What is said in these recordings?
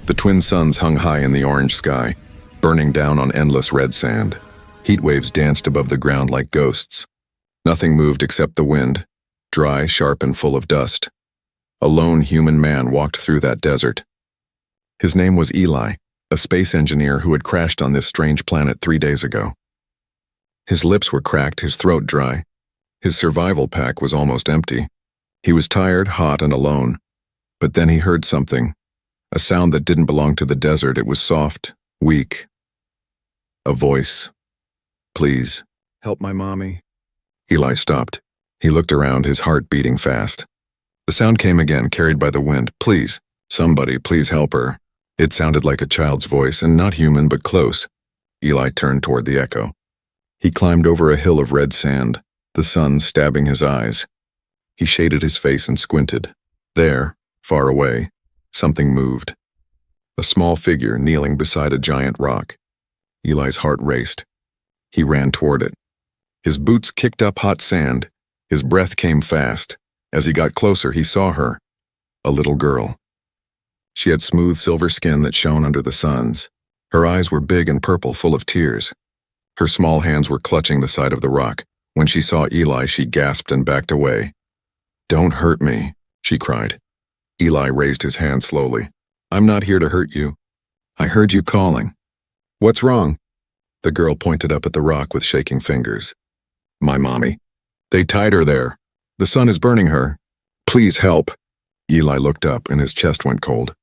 The twin suns hung high in the orange sky, burning down on endless red sand. Heat waves danced above the ground like ghosts. Nothing moved except the wind, dry, sharp, and full of dust. A lone human man walked through that desert. His name was Eli, a space engineer who had crashed on this strange planet 3 days ago. His lips were cracked, his throat dry. His survival pack was almost empty. He was tired, hot, and alone. But then he heard something, a sound that didn't belong to the desert. It was soft, weak. A voice. "Please, help my mommy." Eli stopped. He looked around, his heart beating fast. The sound came again, carried by the wind. "Please, somebody, please help her." It sounded like a child's voice, and not human, but close. Eli turned toward the echo. He climbed over a hill of red sand, the sun stabbing his eyes. He shaded his face and squinted. There, far away, something moved. A small figure kneeling beside a giant rock. Eli's heart raced. He ran toward it. His boots kicked up hot sand. His breath came fast. As he got closer, he saw her, a little girl. She had smooth silver skin that shone under the suns. Her eyes were big and purple, full of tears. Her small hands were clutching the side of the rock. When she saw Eli, she gasped and backed away. "Don't hurt me," she cried. Eli raised his hand slowly. "I'm not here to hurt you. I heard you calling." "What's wrong?" The girl pointed up at the rock with shaking fingers. "My mommy. They tied her there. The sun is burning her. Please help." Eli looked up and his chest went cold.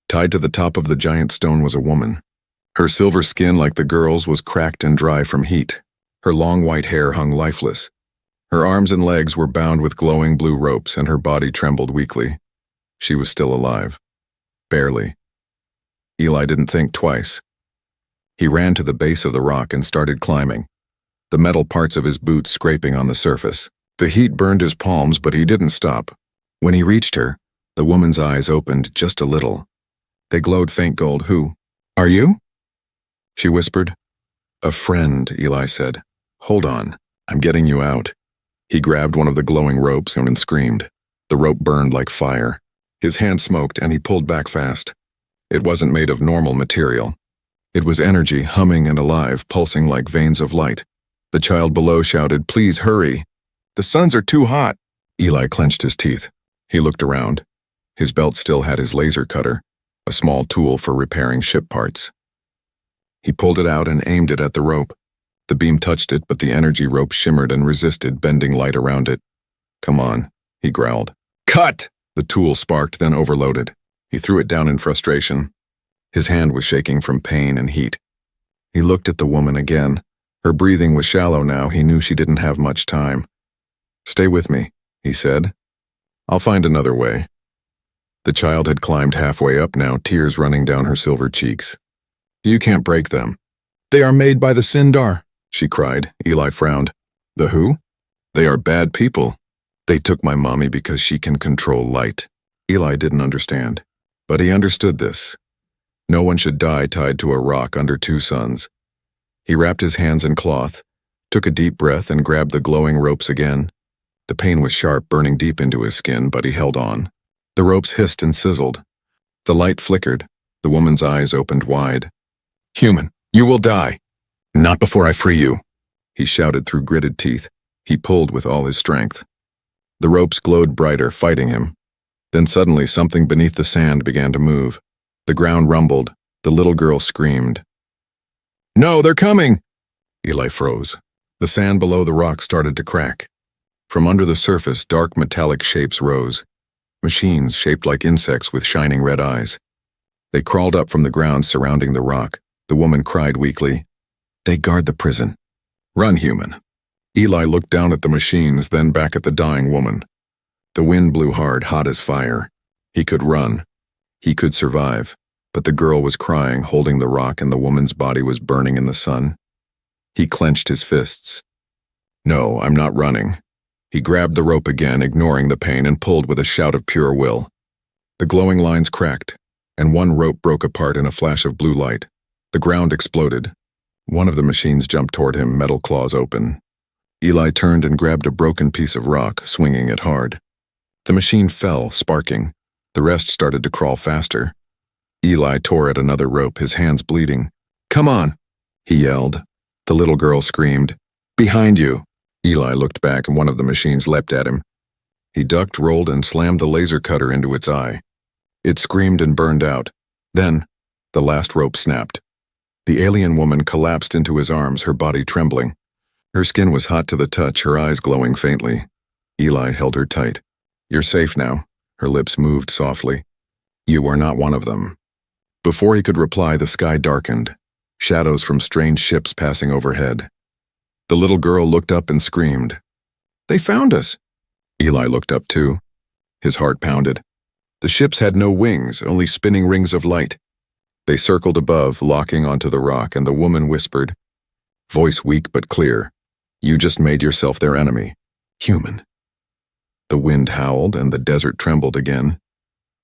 Tied to the top of the giant stone was a woman. Her silver skin, like the girl's, was cracked and dry from heat. Her long white hair hung lifeless. Her arms and legs were bound with glowing blue ropes, and her body trembled weakly. She was still alive. Barely. Eli didn't think twice. He ran to the base of the rock and started climbing, the metal parts of his boots scraping on the surface. The heat burned his palms, but he didn't stop. When he reached her, the woman's eyes opened just a little. They glowed faint gold. "Who are you?" she whispered. "A friend," Eli said. "Hold on, I'm getting you out." He grabbed one of the glowing ropes and screamed. The rope burned like fire. His hand smoked and he pulled back fast. It wasn't made of normal material. It was energy, humming and alive, pulsing like veins of light. The child below shouted, "Please hurry. The suns are too hot." Eli clenched his teeth. He looked around. His belt still had his laser cutter, a small tool for repairing ship parts. He pulled it out and aimed it at the rope. The beam touched it, but the energy rope shimmered and resisted, bending light around it. "Come on," he growled. "Cut!" The tool sparked, then overloaded. He threw it down in frustration. His hand was shaking from pain and heat. He looked at the woman again. Her breathing was shallow now. He knew she didn't have much time. "Stay with me," he said. "I'll find another way." The child had climbed halfway up now, tears running down her silver cheeks. "You can't break them. They are made by the Sindar," she cried. Eli frowned. "The who?" "They are bad people. They took my mommy because she can control light." Eli didn't understand, but he understood this. No one should die tied to a rock under two suns. He wrapped his hands in cloth, took a deep breath, and grabbed the glowing ropes again. The pain was sharp, burning deep into his skin, but he held on. The ropes hissed and sizzled. The light flickered. The woman's eyes opened wide. "Human, you will die. Not before I free you," he shouted through gritted teeth. He pulled with all his strength. The ropes glowed brighter, fighting him. Then suddenly something beneath the sand began to move. The ground rumbled. The little girl screamed. "No, they're coming!" Eli froze. The sand below the rock started to crack. From under the surface, dark metallic shapes rose. Machines shaped like insects with shining red eyes. They crawled up from the ground surrounding the rock. The woman cried weakly. "They guard the prison. Run, human." Eli looked down at the machines, then back at the dying woman. The wind blew hard, hot as fire. He could run. He could survive. But the girl was crying, holding the rock, and the woman's body was burning in the sun. He clenched his fists. "No, I'm not running." He grabbed the rope again, ignoring the pain, and pulled with a shout of pure will. The glowing lines cracked, and one rope broke apart in a flash of blue light. The ground exploded. One of the machines jumped toward him, metal claws open. Eli turned and grabbed a broken piece of rock, swinging it hard. The machine fell, sparking. The rest started to crawl faster. Eli tore at another rope, his hands bleeding. "Come on," he yelled. The little girl screamed, "Behind you!" Eli looked back and one of the machines leapt at him. He ducked, rolled, and slammed the laser cutter into its eye. It screamed and burned out. Then, the last rope snapped. The alien woman collapsed into his arms, her body trembling. Her skin was hot to the touch, her eyes glowing faintly. Eli held her tight. "You're safe now." Her lips moved softly. "You are not one of them." Before he could reply, the sky darkened, shadows from strange ships passing overhead. The little girl looked up and screamed. "They found us!" Eli looked up too. His heart pounded. The ships had no wings, only spinning rings of light. They circled above, locking onto the rock, and the woman whispered, voice weak but clear, "You just made yourself their enemy. Human." The wind howled and the desert trembled again.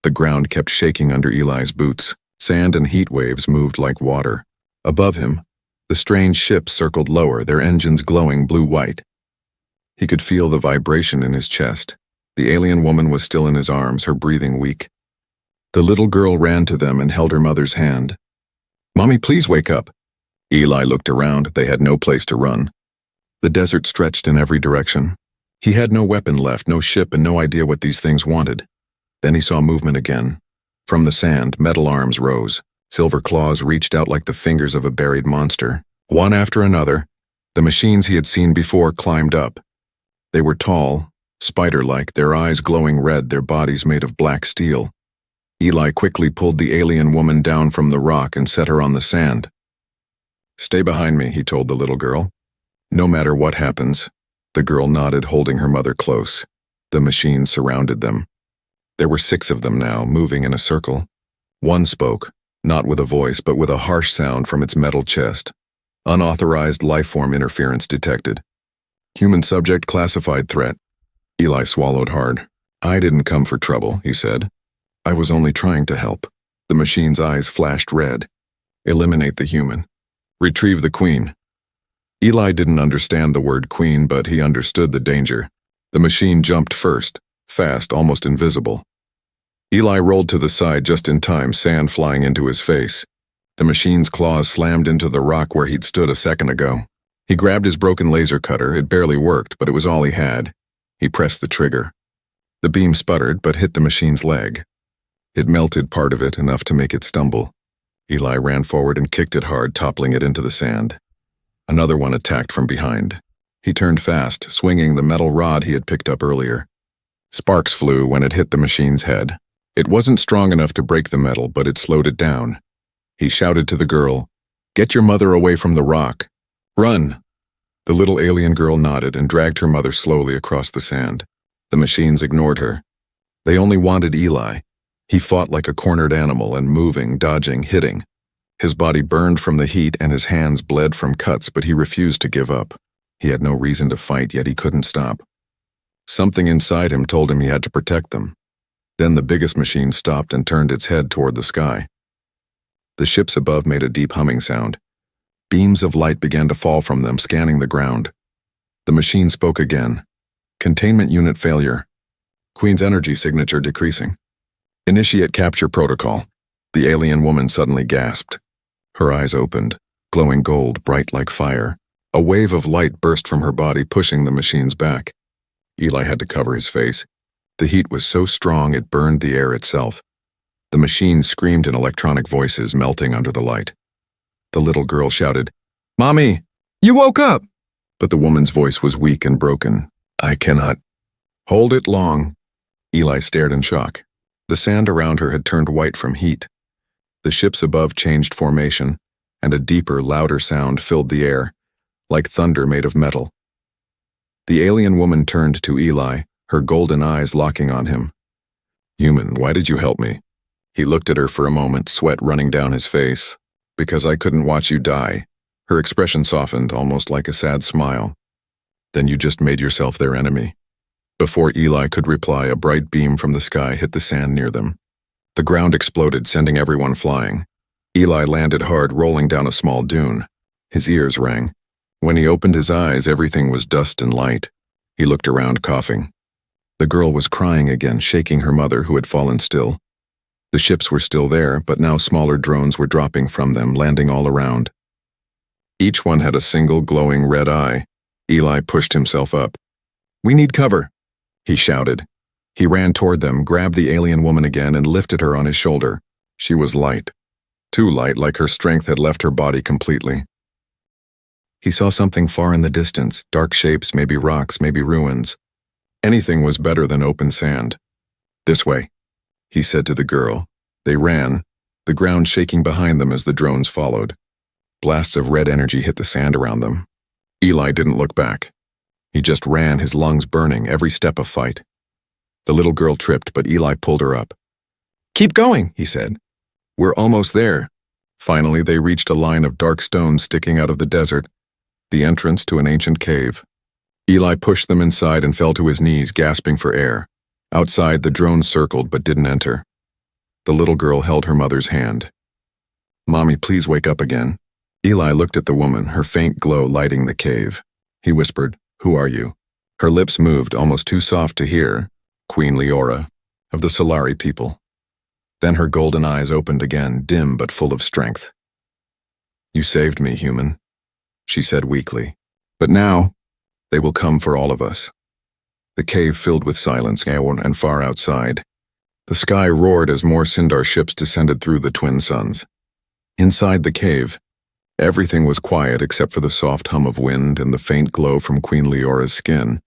The ground kept shaking under Eli's boots. Sand and heat waves moved like water. Above him, the strange ships circled lower, their engines glowing blue-white. He could feel the vibration in his chest. The alien woman was still in his arms, her breathing weak. The little girl ran to them and held her mother's hand. "Mommy, please wake up." Eli looked around. They had no place to run. The desert stretched in every direction. He had no weapon left, no ship, and no idea what these things wanted. Then he saw movement again. From the sand, metal arms rose. Silver claws reached out like the fingers of a buried monster. One after another, the machines he had seen before climbed up. They were tall, spider-like, their eyes glowing red, their bodies made of black steel. Eli quickly pulled the alien woman down from the rock and set her on the sand. "Stay behind me," he told the little girl. "No matter what happens." The girl nodded, holding her mother close. The machines surrounded them. There were 6 of them now, moving in a circle. One spoke, not with a voice, but with a harsh sound from its metal chest. Unauthorized lifeform interference detected. Human subject classified threat. Eli swallowed hard. "I didn't come for trouble," he said. "I was only trying to help." The machine's eyes flashed red. "Eliminate the human. Retrieve the queen." Eli didn't understand the word queen, but he understood the danger. The machine jumped first, fast, almost invisible. Eli rolled to the side just in time, sand flying into his face. The machine's claws slammed into the rock where he'd stood a second ago. He grabbed his broken laser cutter. It barely worked, but it was all he had. He pressed the trigger. The beam sputtered, but hit the machine's leg. It melted part of it, enough to make it stumble. Eli ran forward and kicked it hard, toppling it into the sand. Another one attacked from behind. He turned fast, swinging the metal rod he had picked up earlier. Sparks flew when it hit the machine's head. It wasn't strong enough to break the metal, but it slowed it down. He shouted to the girl, "Get your mother away from the rock. Run!" The little alien girl nodded and dragged her mother slowly across the sand. The machines ignored her. They only wanted Eli. He fought like a cornered animal and moving, dodging, hitting. His body burned from the heat and his hands bled from cuts, but he refused to give up. He had no reason to fight, yet he couldn't stop. Something inside him told him he had to protect them. Then the biggest machine stopped and turned its head toward the sky. The ships above made a deep humming sound. Beams of light began to fall from them, scanning the ground. The machine spoke again. "Containment unit failure. Queen's energy signature decreasing. Initiate capture protocol." The alien woman suddenly gasped. Her eyes opened, glowing gold, bright like fire. A wave of light burst from her body, pushing the machines back. Eli had to cover his face. The heat was so strong it burned the air itself. The machines screamed in electronic voices, melting under the light. The little girl shouted, "Mommy, you woke up!" But the woman's voice was weak and broken. "I cannot." "Hold it long." Eli stared in shock. The sand around her had turned white from heat. The ships above changed formation, and a deeper, louder sound filled the air, like thunder made of metal. The alien woman turned to Eli, her golden eyes locking on him. "Human, why did you help me?" He looked at her for a moment, sweat running down his face. "Because I couldn't watch you die." Her expression softened, almost like a sad smile. "Then you just made yourself their enemy." Before Eli could reply, a bright beam from the sky hit the sand near them. The ground exploded, sending everyone flying. Eli landed hard, rolling down a small dune. His ears rang. When he opened his eyes, everything was dust and light. He looked around, coughing. The girl was crying again, shaking her mother, who had fallen still. The ships were still there, but now smaller drones were dropping from them, landing all around. Each one had a single glowing red eye. Eli pushed himself up. "We need cover," he shouted. He ran toward them, grabbed the alien woman again, and lifted her on his shoulder. She was light. Too light, like her strength had left her body completely. He saw something far in the distance, dark shapes, maybe rocks, maybe ruins. Anything was better than open sand. "This way," he said to the girl. They ran, the ground shaking behind them as the drones followed. Blasts of red energy hit the sand around them. Eli didn't look back. He just ran, his lungs burning, every step a fight. The little girl tripped, but Eli pulled her up. "Keep going," he said. "We're almost there." Finally, they reached a line of dark stones sticking out of the desert, the entrance to an ancient cave. Eli pushed them inside and fell to his knees, gasping for air. Outside, the drones circled but didn't enter. The little girl held her mother's hand. "Mommy, please wake up again." Eli looked at the woman, her faint glow lighting the cave. He whispered, "Who are you?" Her lips moved, almost too soft to hear. "Queen Leora, of the Solari people." Then her golden eyes opened again, dim but full of strength. "You saved me, human," she said weakly. "But now, they will come for all of us." The cave filled with silence, and far outside, the sky roared as more Sindar ships descended through the twin suns. Inside the cave, everything was quiet except for the soft hum of wind and the faint glow from Queen Leora's skin.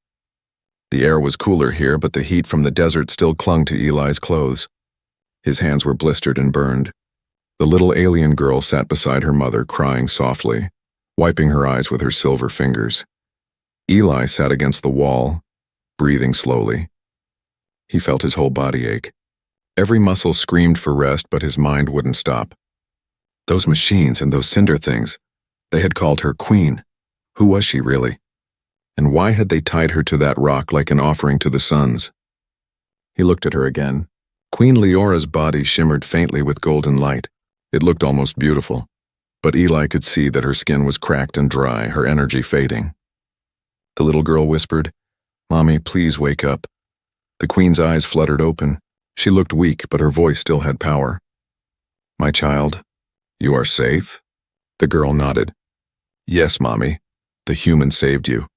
The air was cooler here, but the heat from the desert still clung to Eli's clothes. His hands were blistered and burned. The little alien girl sat beside her mother, crying softly, wiping her eyes with her silver fingers. Eli sat against the wall, breathing slowly. He felt his whole body ache. Every muscle screamed for rest, but his mind wouldn't stop. Those machines and those cinder things, they had called her Queen. Who was she really? And why had they tied her to that rock like an offering to the suns? He looked at her again. Queen Leora's body shimmered faintly with golden light. It looked almost beautiful, but Eli could see that her skin was cracked and dry, her energy fading. The little girl whispered, "Mommy, please wake up." The Queen's eyes fluttered open. She looked weak, but her voice still had power. "My child, you are safe?" The girl nodded. "Yes, Mommy. The human saved you."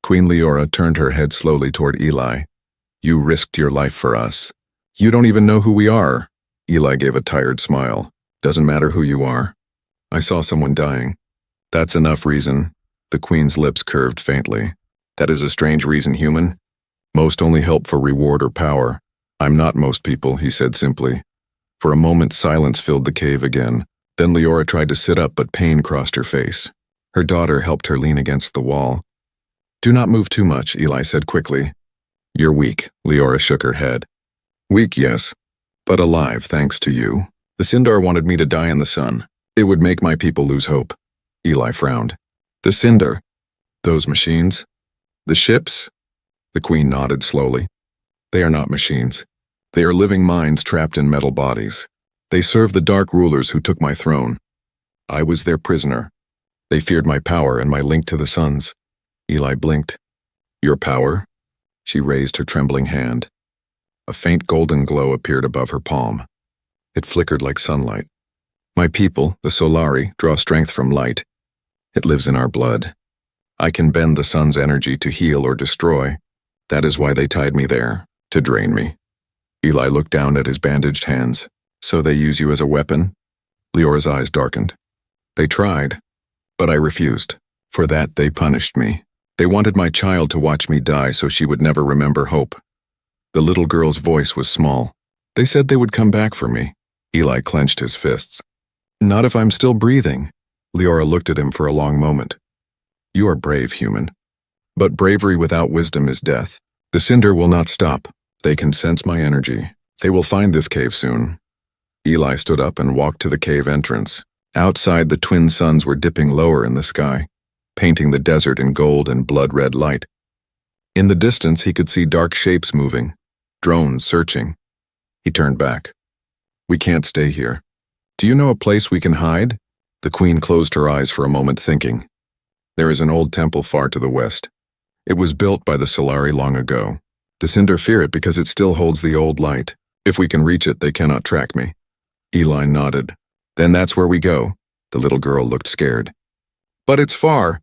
Queen Leora turned her head slowly toward Eli. "You risked your life for us. You don't even know who we are." Eli gave a tired smile. "Doesn't matter who you are. I saw someone dying." "That's enough reason." The Queen's lips curved faintly. "That is a strange reason, human. Most only help for reward or power. I'm not most people," he said simply. For a moment, silence filled the cave again. Then Leora tried to sit up, but pain crossed her face. Her daughter helped her lean against the wall. "Do not move too much," Eli said quickly. "You're weak," Leora shook her head. "Weak, yes, but alive thanks to you. The Sindar wanted me to die in the sun. It would make my people lose hope." Eli frowned. "The Sindar? Those machines? The ships?" The Queen nodded slowly. "They are not machines. They are living minds trapped in metal bodies. They serve the dark rulers who took my throne. I was their prisoner. They feared my power and my link to the suns." Eli blinked. "Your power?" She raised her trembling hand. A faint golden glow appeared above her palm. It flickered like sunlight. "My people, the Solari, draw strength from light. It lives in our blood. I can bend the sun's energy to heal or destroy. That is why they tied me there, to drain me." Eli looked down at his bandaged hands. "So they use you as a weapon?" Leora's eyes darkened. "They tried, but I refused. For that, they punished me. They wanted my child to watch me die so she would never remember hope." The little girl's voice was small. "They said they would come back for me." Eli clenched his fists. "Not if I'm still breathing." Leora looked at him for a long moment. "You are brave, human. But bravery without wisdom is death. The Sindar will not stop. They can sense my energy. They will find this cave soon." Eli stood up and walked to the cave entrance. Outside, the twin suns were dipping lower in the sky, painting the desert in gold and blood-red light. In the distance, he could see dark shapes moving, drones searching. He turned back. "We can't stay here. Do you know a place we can hide?" The Queen closed her eyes for a moment, thinking. "There is an old temple far to the west. It was built by the Solari long ago. The Sindar fear it because it still holds the old light. If we can reach it, they cannot track me. Eli nodded. Then that's where we go. The little girl looked scared. But it's far.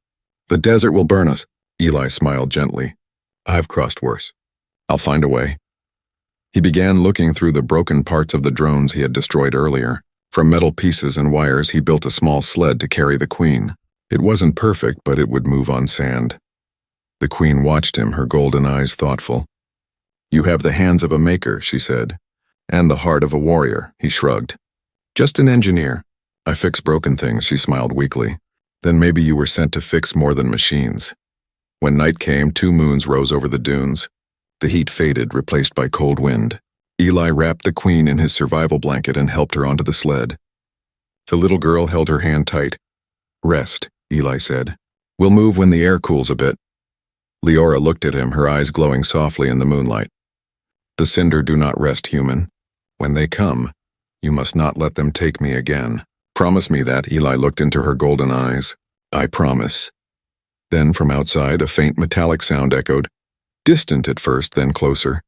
The desert will burn us. Eli smiled gently. I've crossed worse. I'll find a way. He began looking through the broken parts of the drones he had destroyed earlier. From metal pieces and wires, he built a small sled to carry the Queen. It wasn't perfect, but it would move on sand. The Queen watched him, her golden eyes thoughtful. You have the hands of a maker, she said, and the heart of a warrior, he shrugged. Just an engineer. I fix broken things, she smiled weakly. Then maybe you were sent to fix more than machines. When night came, 2 moons rose over the dunes. The heat faded, replaced by cold wind. Eli wrapped the Queen in his survival blanket and helped her onto the sled. The little girl held her hand tight. Rest, Eli said. We'll move when the air cools a bit. Leora looked at him, her eyes glowing softly in the moonlight. The cinder do not rest, human. When they come, you must not let them take me again. Promise me that, Eli looked into her golden eyes. I promise. Then from outside, a faint metallic sound echoed. Distant at first, then closer.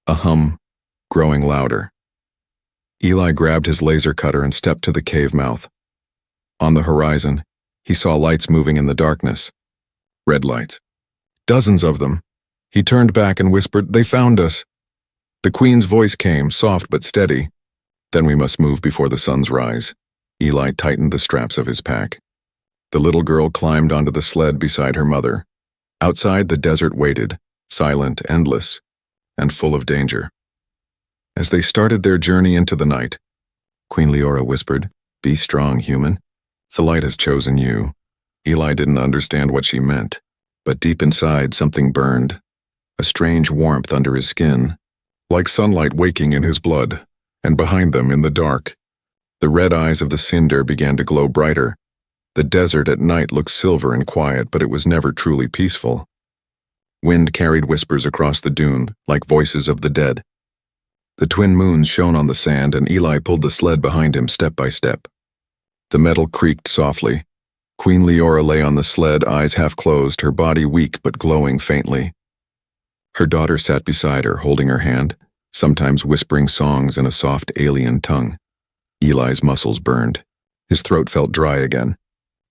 A hum, growing louder. Eli grabbed his laser cutter and stepped to the cave mouth. On the horizon, he saw lights moving in the darkness. Red lights. Dozens of them. He turned back and whispered, They found us. The Queen's voice came, soft but steady. Then we must move before the sun's rise. Eli tightened the straps of his pack. The little girl climbed onto the sled beside her mother. Outside, the desert waited, silent, endless, and full of danger. As they started their journey into the night, Queen Leora whispered, Be strong, human. The light has chosen you. Eli didn't understand what she meant, but deep inside something burned, a strange warmth under his skin, like sunlight waking in his blood, and behind them in the dark, the red eyes of the cinder began to glow brighter. The desert at night looked silver and quiet, but it was never truly peaceful. Wind carried whispers across the dune, like voices of the dead. The twin moons shone on the sand, and Eli pulled the sled behind him step by step. The metal creaked softly. Queen Leora lay on the sled, eyes half closed, her body weak but glowing faintly. Her daughter sat beside her, holding her hand, sometimes whispering songs in a soft alien tongue. Eli's muscles burned. His throat felt dry again.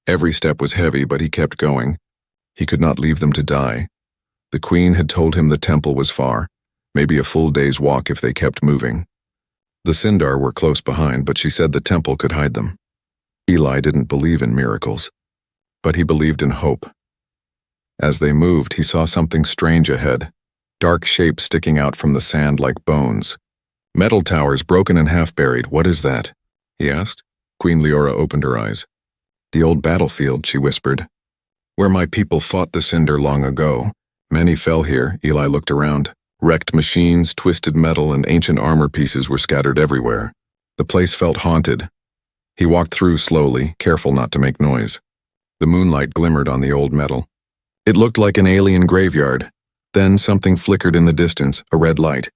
Every step was heavy, but he kept going. He could not leave them to die. The Queen had told him the temple was far, maybe a full day's walk if they kept moving. The Sindar were close behind, but she said the temple could hide them. Eli didn't believe in miracles, but he believed in hope. As they moved, he saw something strange ahead, dark shapes sticking out from the sand like bones. Metal towers broken and half-buried. What is that? He asked. Queen Leora opened her eyes. The old battlefield, she whispered. Where my people fought the cinder long ago. Many fell here. Eli looked around. Wrecked machines, twisted metal, and ancient armor pieces were scattered everywhere. The place felt haunted. He walked through slowly, careful not to make noise. The moonlight glimmered on the old metal. It looked like an alien graveyard. Then something flickered in the distance, a red light.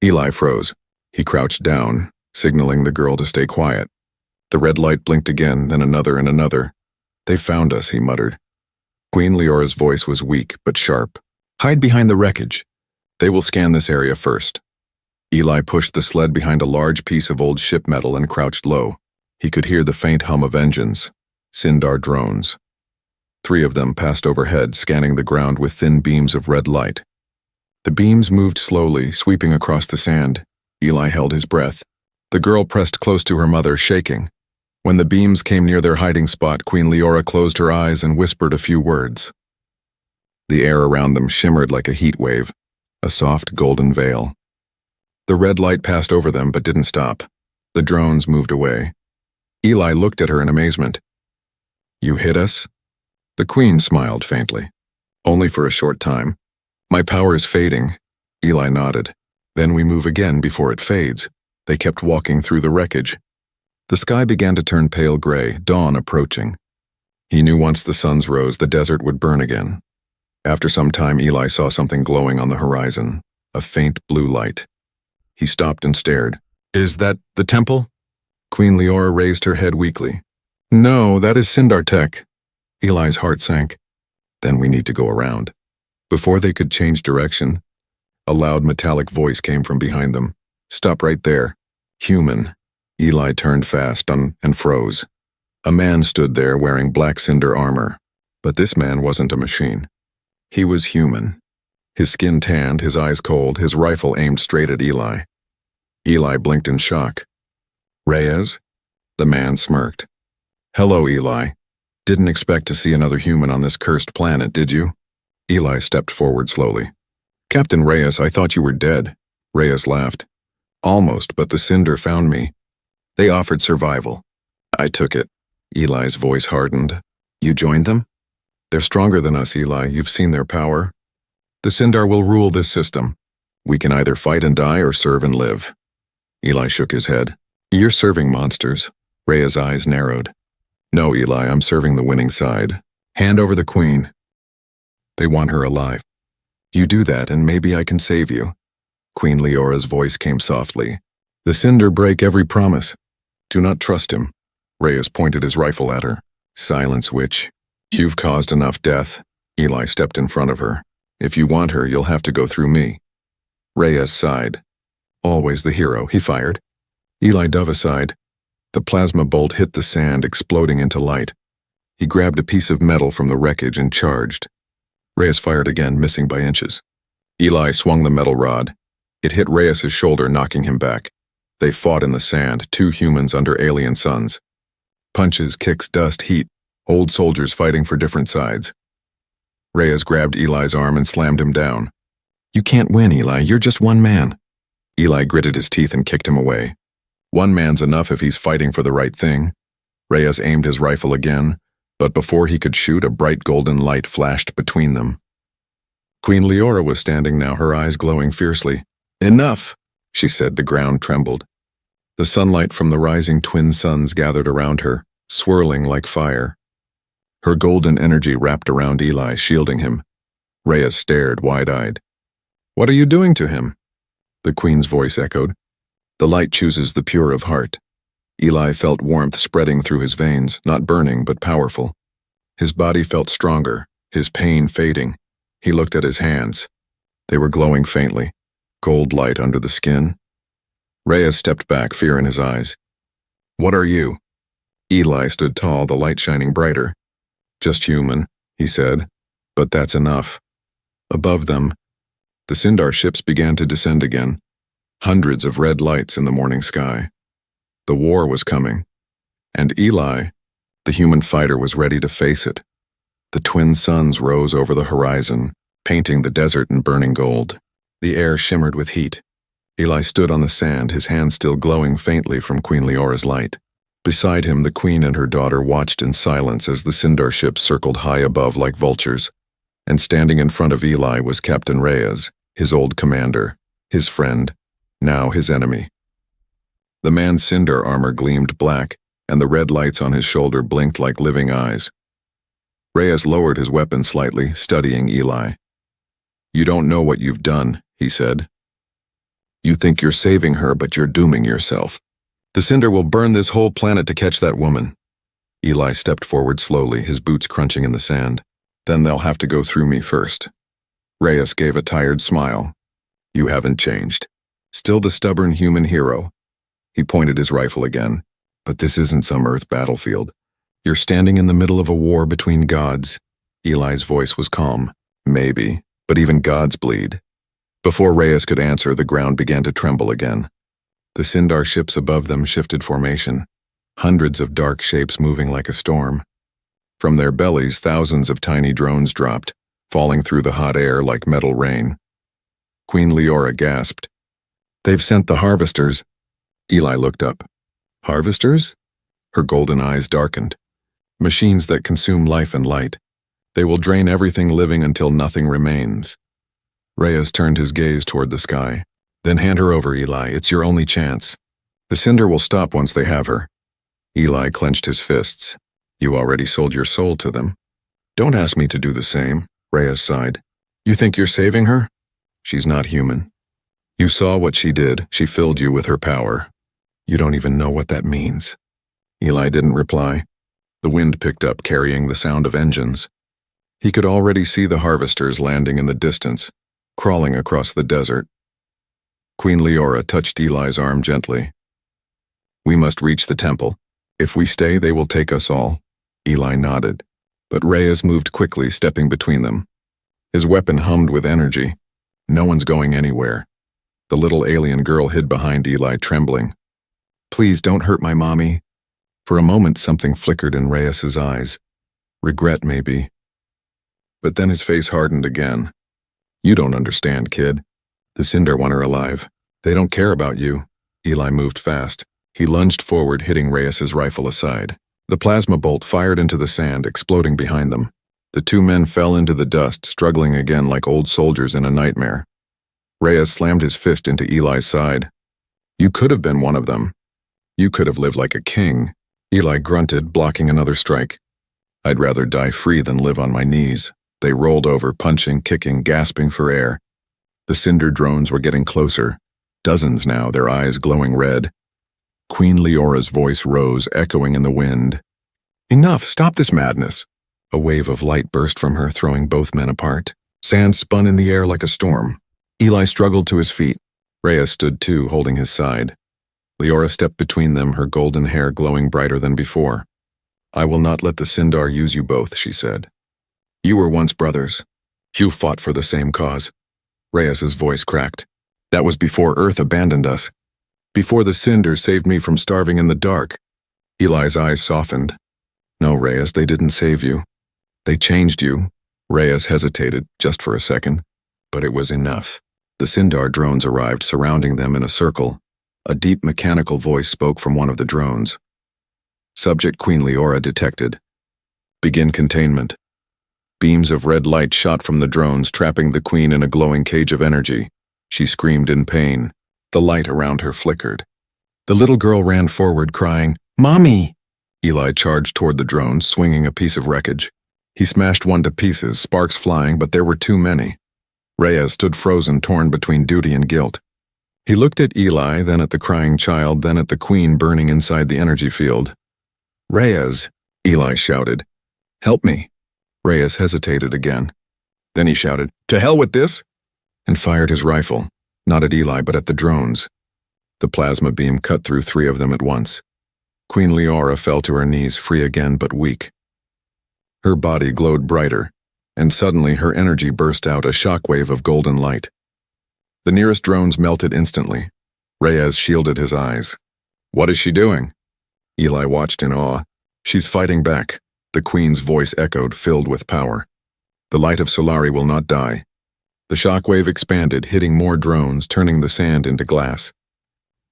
Eli froze. He crouched down, signaling the girl to stay quiet. The red light blinked again, then another and another. They found us, he muttered. Queen Leora's voice was weak but sharp. Hide behind the wreckage. They will scan this area first. Eli pushed the sled behind a large piece of old ship metal and crouched low. He could hear the faint hum of engines, Sindar drones. 3 of them passed overhead, scanning the ground with thin beams of red light. The beams moved slowly, sweeping across the sand. Eli held his breath. The girl pressed close to her mother, shaking. When the beams came near their hiding spot, Queen Leora closed her eyes and whispered a few words. The air around them shimmered like a heat wave, a soft golden veil. The red light passed over them but didn't stop. The drones moved away. Eli looked at her in amazement. You hit us? The Queen smiled faintly. Only for a short time. My power is fading. Eli nodded. Then we move again before it fades. They kept walking through the wreckage. The sky began to turn pale gray, dawn approaching. He knew once the suns rose, the desert would burn again. After some time, Eli saw something glowing on the horizon, a faint blue light. He stopped and stared. Is that the temple? Queen Leora raised her head weakly. No, that is Sindar tech. Eli's heart sank. Then we need to go around. Before they could change direction, a loud metallic voice came from behind them. Stop right there. Human. Eli turned fast and froze. A man stood there wearing black cinder armor. But this man wasn't a machine. He was human. His skin tanned, his eyes cold, his rifle aimed straight at Eli. Eli blinked in shock. Reyes? The man smirked. Hello, Eli. Didn't expect to see another human on this cursed planet, did you? Eli stepped forward slowly. Captain Reyes, I thought you were dead. Reyes laughed. Almost, but the cinder found me. They offered survival. I took it. Eli's voice hardened. You joined them? They're stronger than us, Eli. You've seen their power. The Sindar will rule this system. We can either fight and die or serve and live. Eli shook his head. You're serving monsters. Rhea's eyes narrowed. No, Eli, I'm serving the winning side. Hand over the queen. They want her alive. You do that and maybe I can save you. Queen Leora's voice came softly. The Sindar break every promise. Do not trust him. Reyes pointed his rifle at her. Silence, witch. You've caused enough death. Eli stepped in front of her. If you want her, you'll have to go through me. Reyes sighed. Always the hero, he fired. Eli dove aside. The plasma bolt hit the sand, exploding into light. He grabbed a piece of metal from the wreckage and charged. Reyes fired again, missing by inches. Eli swung the metal rod. It hit Reyes' shoulder, knocking him back. They fought in the sand, two humans under alien suns. Punches, kicks, dust, heat. Old soldiers fighting for different sides. Reyes grabbed Eli's arm and slammed him down. You can't win, Eli. You're just one man. Eli gritted his teeth and kicked him away. One man's enough if he's fighting for the right thing. Reyes aimed his rifle again, but before he could shoot, a bright golden light flashed between them. Queen Leora was standing now, her eyes glowing fiercely. Enough, she said. The ground trembled. The sunlight from the rising twin suns gathered around her, swirling like fire. Her golden energy wrapped around Eli, shielding him. Reyes stared, wide-eyed. What are you doing to him? The queen's voice echoed. The light chooses the pure of heart. Eli felt warmth spreading through his veins, not burning, but powerful. His body felt stronger, his pain fading. He looked at his hands. They were glowing faintly, gold light under the skin. Reyes stepped back, fear in his eyes. What are you? Eli stood tall, the light shining brighter. Just human, he said, but that's enough. Above them, the Sindar ships began to descend again, hundreds of red lights in the morning sky. The war was coming, and Eli, the human fighter, was ready to face it. The twin suns rose over the horizon, painting the desert in burning gold. The air shimmered with heat. Eli stood on the sand, his hands still glowing faintly from Queen Leora's light. Beside him, the queen and her daughter watched in silence as the Sindar ships circled high above like vultures. And standing in front of Eli was Captain Reyes, his old commander, his friend, now his enemy. The man's Sindar armor gleamed black, and the red lights on his shoulder blinked like living eyes. Reyes lowered his weapon slightly, studying Eli. You don't know what you've done, he said. You think you're saving her, but you're dooming yourself. The Sindar will burn this whole planet to catch that woman. Eli stepped forward slowly, his boots crunching in the sand. Then they'll have to go through me first. Reyes gave a tired smile. You haven't changed. Still the stubborn human hero. He pointed his rifle again. But this isn't some Earth battlefield. You're standing in the middle of a war between gods. Eli's voice was calm. Maybe, but even gods bleed. Before Reyes could answer, the ground began to tremble again. The Sindar ships above them shifted formation, hundreds of dark shapes moving like a storm. From their bellies, thousands of tiny drones dropped, falling through the hot air like metal rain. Queen Leora gasped. They've sent the harvesters. Eli looked up. Harvesters? Her golden eyes darkened. Machines that consume life and light. They will drain everything living until nothing remains. Reyes turned his gaze toward the sky. Then hand her over, Eli. It's your only chance. The Sindar will stop once they have her. Eli clenched his fists. You already sold your soul to them. Don't ask me to do the same, Reyes sighed. You think you're saving her? She's not human. You saw what she did. She filled you with her power. You don't even know what that means. Eli didn't reply. The wind picked up, carrying the sound of engines. He could already see the harvesters landing in the distance, crawling across the desert. Queen Leora touched Eli's arm gently. We must reach the temple. If we stay, they will take us all. Eli nodded, but Reyes moved quickly, stepping between them. His weapon hummed with energy. No one's going anywhere. The little alien girl hid behind Eli, trembling. Please don't hurt my mommy. For a moment, something flickered in Reyes's eyes. Regret, maybe. But then his face hardened again. You don't understand, kid. The Sindar want her alive. They don't care about you. Eli moved fast. He lunged forward, hitting Reyes's rifle aside. The plasma bolt fired into the sand, exploding behind them. The two men fell into the dust, struggling again like old soldiers in a nightmare. Reyes slammed his fist into Eli's side. You could have been one of them. You could have lived like a king. Eli grunted, blocking another strike. I'd rather die free than live on my knees. They rolled over, punching, kicking, gasping for air. The Cinder drones were getting closer. Dozens now, their eyes glowing red. Queen Leora's voice rose, echoing in the wind. Enough, stop this madness. A wave of light burst from her, throwing both men apart. Sand spun in the air like a storm. Eli struggled to his feet. Reyes stood too, holding his side. Leora stepped between them, her golden hair glowing brighter than before. I will not let the Sindar use you both, she said. You were once brothers. You fought for the same cause. Reyes's voice cracked. That was before Earth abandoned us. Before the Sindars saved me from starving in the dark. Eli's eyes softened. No, Reyes, they didn't save you. They changed you. Reyes hesitated, just for a second. But it was enough. The Sindar drones arrived, surrounding them in a circle. A deep mechanical voice spoke from one of the drones. Subject Queen Leora detected. Begin containment. Beams of red light shot from the drones, trapping the queen in a glowing cage of energy. She screamed in pain. The light around her flickered. The little girl ran forward, crying, Mommy! Eli charged toward the drones, swinging a piece of wreckage. He smashed one to pieces, sparks flying, but there were too many. Reyes stood frozen, torn between duty and guilt. He looked at Eli, then at the crying child, then at the queen burning inside the energy field. Reyes, Eli shouted. Help me. Reyes hesitated again. Then he shouted, To hell with this! And fired his rifle, not at Eli but at the drones. The plasma beam cut through 3 of them at once. Queen Leora fell to her knees, free again but weak. Her body glowed brighter, and suddenly her energy burst out, a shockwave of golden light. The nearest drones melted instantly. Reyes shielded his eyes. What is she doing? Eli watched in awe. She's fighting back. The queen's voice echoed, filled with power. The light of Solari will not die. The shockwave expanded, hitting more drones, turning the sand into glass.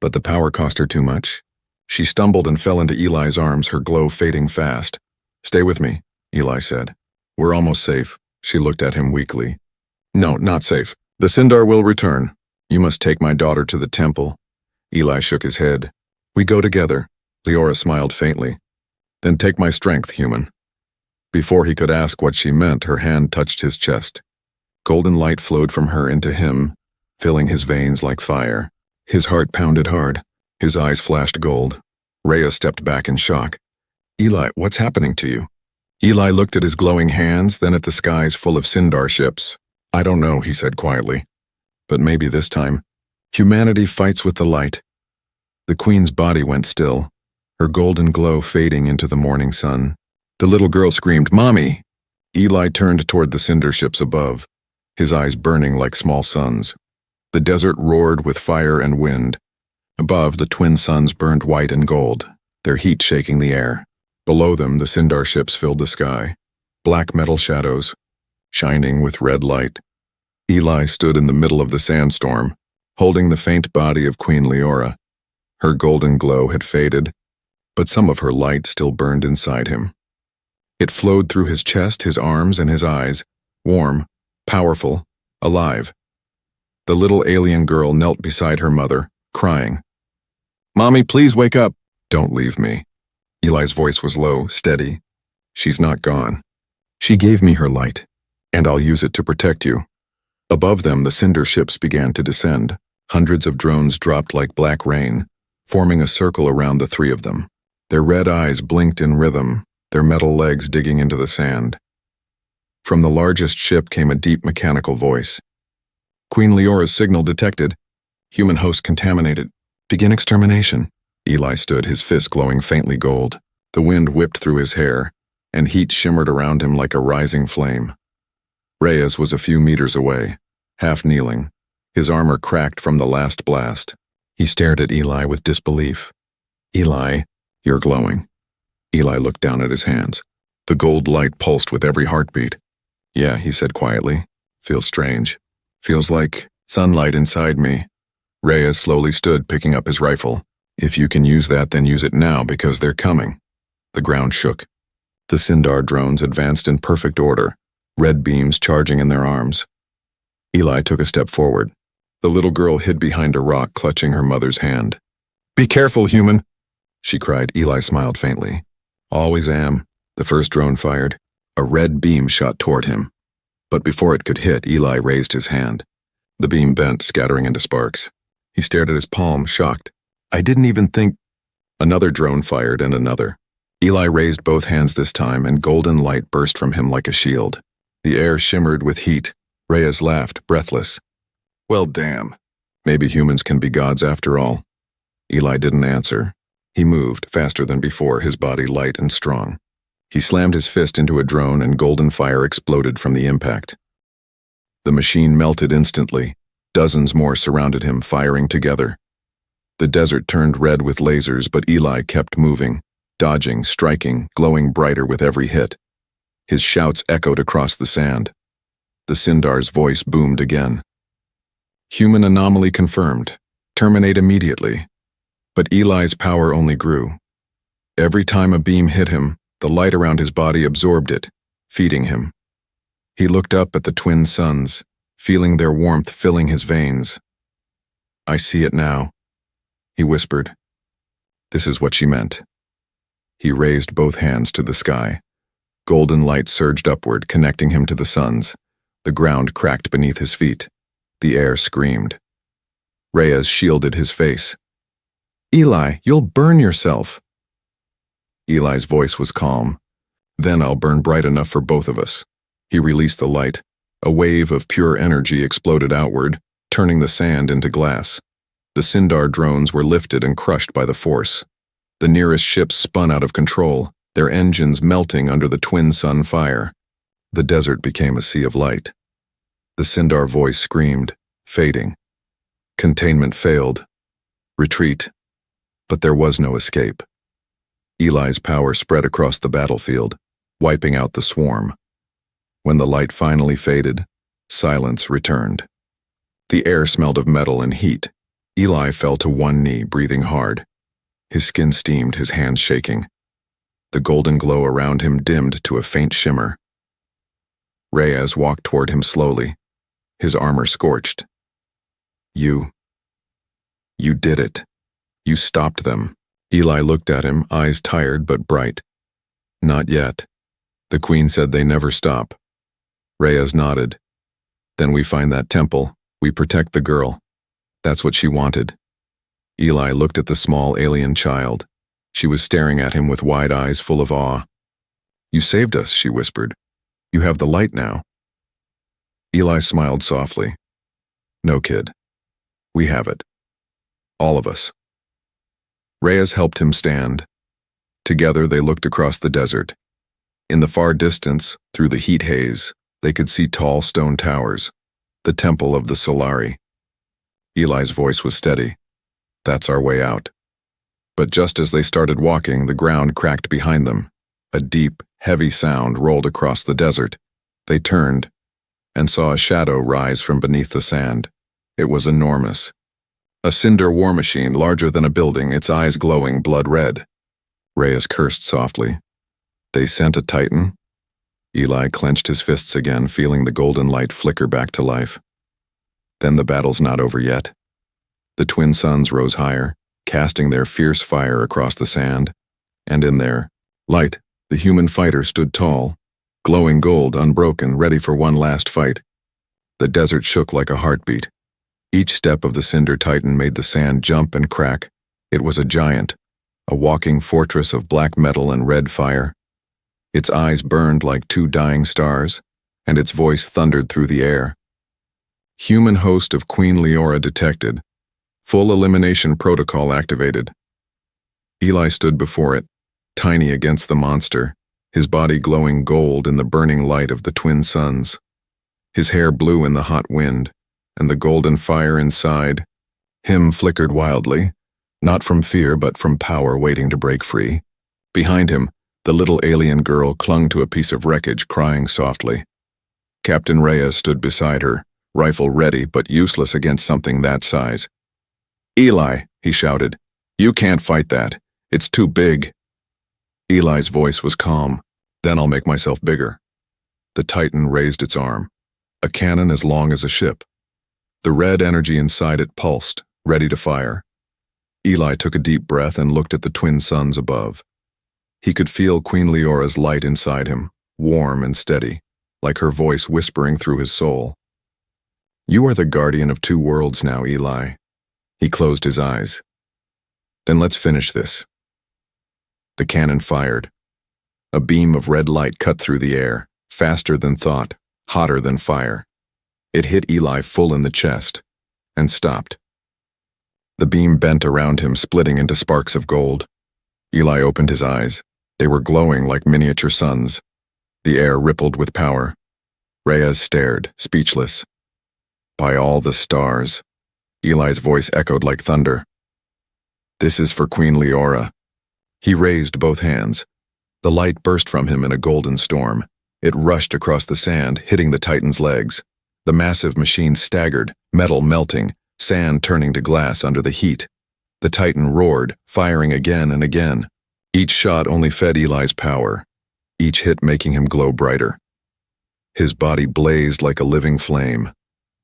But the power cost her too much. She stumbled and fell into Eli's arms, her glow fading fast. Stay with me, Eli said. We're almost safe. She looked at him weakly. No, not safe. The Sindar will return. You must take my daughter to the temple. Eli shook his head. We go together. Leora smiled faintly. Then take my strength, human. Before he could ask what she meant, her hand touched his chest. Golden light flowed from her into him, filling his veins like fire. His heart pounded hard. His eyes flashed gold. Reyes stepped back in shock. Eli, what's happening to you? Eli looked at his glowing hands, then at the skies full of Sindar ships. I don't know, he said quietly. But maybe this time, humanity fights with the light. The queen's body went still, her golden glow fading into the morning sun. The little girl screamed, Mommy! Eli turned toward the Cinder ships above, his eyes burning like small suns. The desert roared with fire and wind. Above, the twin suns burned white and gold, their heat shaking the air. Below them, the Sindar ships filled the sky, black metal shadows, shining with red light. Eli stood in the middle of the sandstorm, holding the faint body of Queen Leora. Her golden glow had faded, but some of her light still burned inside him. It flowed through his chest, his arms, and his eyes, warm, powerful, alive. The little alien girl knelt beside her mother, crying. Mommy, please wake up. Don't leave me. Eli's voice was low, steady. She's not gone. She gave me her light, and I'll use it to protect you. Above them, the Cinder ships began to descend. Hundreds of drones dropped like black rain, forming a circle around the 3 of them. Their red eyes blinked in rhythm, their metal legs digging into the sand. From the largest ship came a deep mechanical voice. Queen Leora's signal detected. Human host contaminated. Begin extermination. Eli stood, his fist glowing faintly gold. The wind whipped through his hair, and heat shimmered around him like a rising flame. Reyes was a few meters away, half kneeling, his armor cracked from the last blast. He stared at Eli with disbelief. Eli, you're glowing. Eli looked down at his hands. The gold light pulsed with every heartbeat. Yeah, he said quietly. Feels strange. Feels like sunlight inside me. Reyes slowly stood, picking up his rifle. If you can use that, then use it now, because they're coming. The ground shook. The Sindar drones advanced in perfect order, red beams charging in their arms. Eli took a step forward. The little girl hid behind a rock, clutching her mother's hand. Be careful, human, she cried. Eli smiled faintly. Always am. The first drone fired. A red beam shot toward him. But before it could hit, Eli raised his hand. The beam bent, scattering into sparks. He stared at his palm, shocked. I didn't even think. Another drone fired, and another. Eli raised both hands this time, and golden light burst from him like a shield. The air shimmered with heat. Reyes laughed, breathless. Well, damn. Maybe humans can be gods after all. Eli didn't answer. He moved, faster than before, his body light and strong. He slammed his fist into a drone, and golden fire exploded from the impact. The machine melted instantly. Dozens more surrounded him, firing together. The desert turned red with lasers, but Eli kept moving, dodging, striking, glowing brighter with every hit. His shouts echoed across the sand. The Sindar's voice boomed again. Human anomaly confirmed. Terminate immediately. But Eli's power only grew. Every time a beam hit him, the light around his body absorbed it, feeding him. He looked up at the twin suns, feeling their warmth filling his veins. I see it now, he whispered. This is what she meant. He raised both hands to the sky. Golden light surged upward, connecting him to the suns. The ground cracked beneath his feet. The air screamed. Reyes shielded his face. Eli, you'll burn yourself. Eli's voice was calm. Then I'll burn bright enough for both of us. He released the light. A wave of pure energy exploded outward, turning the sand into glass. The Sindar drones were lifted and crushed by the force. The nearest ships spun out of control, their engines melting under the twin sun fire. The desert became a sea of light. The Sindar voice screamed, fading. Containment failed. Retreat. But there was no escape. Eli's power spread across the battlefield, wiping out the swarm. When the light finally faded, silence returned. The air smelled of metal and heat. Eli fell to one knee, breathing hard. His skin steamed, his hands shaking. The golden glow around him dimmed to a faint shimmer. Reyes walked toward him slowly, his armor scorched. You did it. You stopped them. Eli looked at him, eyes tired but bright. Not yet. The Queen said they never stop. Reyes nodded. Then we find that temple. We protect the girl. That's what she wanted. Eli looked at the small alien child. She was staring at him with wide eyes full of awe. You saved us, she whispered. You have the light now. Eli smiled softly. No, kid. We have it. All of us. Reyes helped him stand. Together they looked across the desert. In the far distance, through the heat haze, they could see tall stone towers, the temple of the Solari. Eli's voice was steady. That's our way out. But just as they started walking, the ground cracked behind them. A deep, heavy sound rolled across the desert. They turned and saw a shadow rise from beneath the sand. It was enormous. A cinder war machine larger than a building, its eyes glowing blood red. Reyes cursed softly. They sent a titan? Eli clenched his fists again, feeling the golden light flicker back to life. Then the battle's not over yet. The twin suns rose higher, casting their fierce fire across the sand, and in their light, the human fighter stood tall, glowing gold, unbroken, ready for one last fight. The desert shook like a heartbeat. Each step of the cinder titan made the sand jump and crack. It was a giant, a walking fortress of black metal and red fire. Its eyes burned like two dying stars, and its voice thundered through the air. Human host of Queen Leora detected. Full elimination protocol activated. Eli stood before it, tiny against the monster, his body glowing gold in the burning light of the twin suns. His hair blew in the hot wind, and the golden fire inside him flickered wildly, not from fear but from power waiting to break free. Behind him, the little alien girl clung to a piece of wreckage, crying softly. Captain Reyes stood beside her, rifle ready but useless against something that size. "Eli," he shouted, "you can't fight that. It's too big." Eli's voice was calm. "Then I'll make myself bigger." The Titan raised its arm, a cannon as long as a ship. The red energy inside it pulsed, ready to fire. Eli took a deep breath and looked at the twin suns above. He could feel Queen Leora's light inside him, warm and steady, like her voice whispering through his soul. "You are the guardian of two worlds now, Eli." He closed his eyes. "Then let's finish this." The cannon fired. A beam of red light cut through the air, faster than thought, hotter than fire. It hit Eli full in the chest, and stopped. The beam bent around him, splitting into sparks of gold. Eli opened his eyes. They were glowing like miniature suns. The air rippled with power. Reyes stared, speechless. "By all the stars." Eli's voice echoed like thunder. "This is for Queen Leora." He raised both hands. The light burst from him in a golden storm. It rushed across the sand, hitting the Titan's legs. The massive machine staggered, metal melting, sand turning to glass under the heat. The Titan roared, firing again and again. Each shot only fed Eli's power, each hit making him glow brighter. His body blazed like a living flame,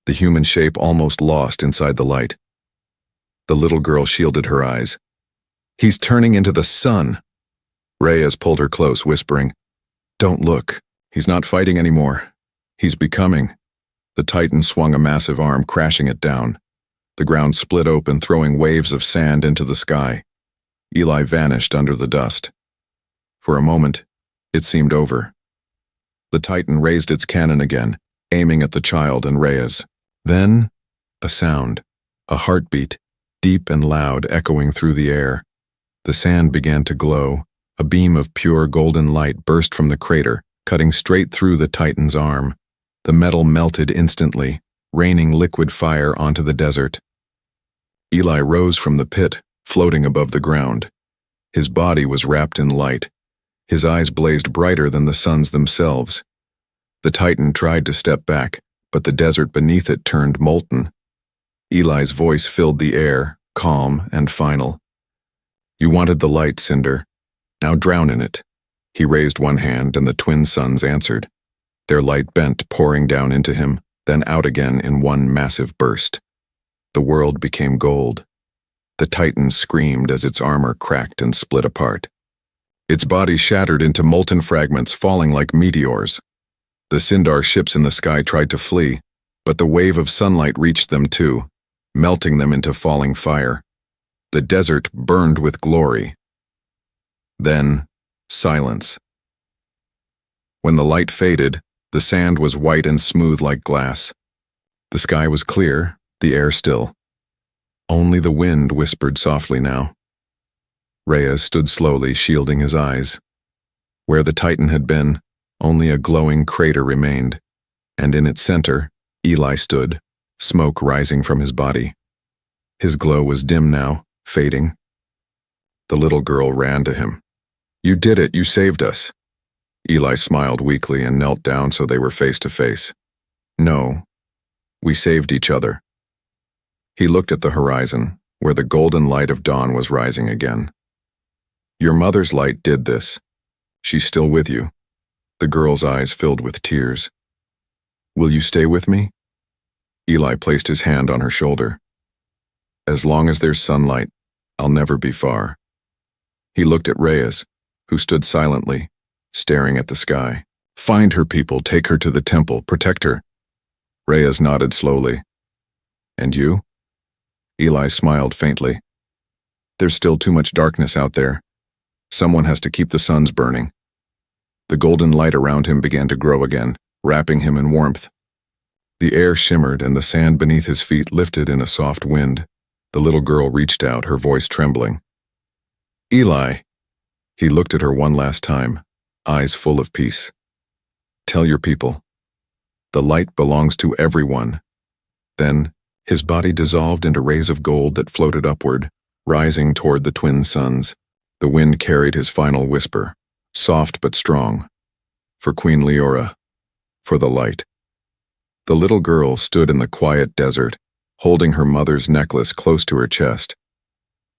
the human shape almost lost inside the light. The little girl shielded her eyes. "He's turning into the sun." Reyes pulled her close, whispering, "Don't look. He's not fighting anymore. He's becoming." The Titan swung a massive arm, crashing it down. The ground split open, throwing waves of sand into the sky. Eli vanished under the dust. For a moment, it seemed over. The Titan raised its cannon again, aiming at the child and Reyes. Then, a sound, a heartbeat, deep and loud, echoing through the air. The sand began to glow. A beam of pure golden light burst from the crater, cutting straight through the Titan's arm. The metal melted instantly, raining liquid fire onto the desert. Eli rose from the pit, floating above the ground. His body was wrapped in light. His eyes blazed brighter than the suns themselves. The Titan tried to step back, but the desert beneath it turned molten. Eli's voice filled the air, calm and final. "You wanted the light, Cinder. Now drown in it." He raised one hand and the twin suns answered. Their light bent, pouring down into him, then out again in one massive burst. The world became gold. The Titan screamed as its armor cracked and split apart. Its body shattered into molten fragments, falling like meteors. The Sindar ships in the sky tried to flee, but the wave of sunlight reached them too, melting them into falling fire. The desert burned with glory. Then, silence. When the light faded, the sand was white and smooth like glass. The sky was clear, the air still. Only the wind whispered softly now. Reyes stood slowly, shielding his eyes. Where the Titan had been, only a glowing crater remained, and in its center, Eli stood, smoke rising from his body. His glow was dim now, fading. The little girl ran to him. "You did it, you saved us." Eli smiled weakly and knelt down so they were face to face. "No, we saved each other." He looked at the horizon, where the golden light of dawn was rising again. "Your mother's light did this. She's still with you." The girl's eyes filled with tears. "Will you stay with me?" Eli placed his hand on her shoulder. "As long as there's sunlight, I'll never be far." He looked at Reyes, who stood silently, staring at the sky. "Find her, people, take her to the temple, protect her." Reyes nodded slowly. "And you?" Eli smiled faintly. "There's still too much darkness out there. Someone has to keep the suns burning." The golden light around him began to grow again, wrapping him in warmth. The air shimmered and the sand beneath his feet lifted in a soft wind. The little girl reached out, her voice trembling. Eli! He looked at her one last time, eyes full of peace. Tell your people. The light belongs to everyone. Then, his body dissolved into rays of gold that floated upward, rising toward the twin suns. The wind carried his final whisper, soft but strong. For Queen Leora. For the light. The little girl stood in the quiet desert, holding her mother's necklace close to her chest.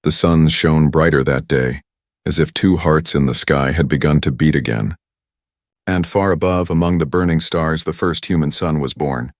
The suns shone brighter that day, as if two hearts in the sky had begun to beat again. And far above, among the burning stars, the first human son was born.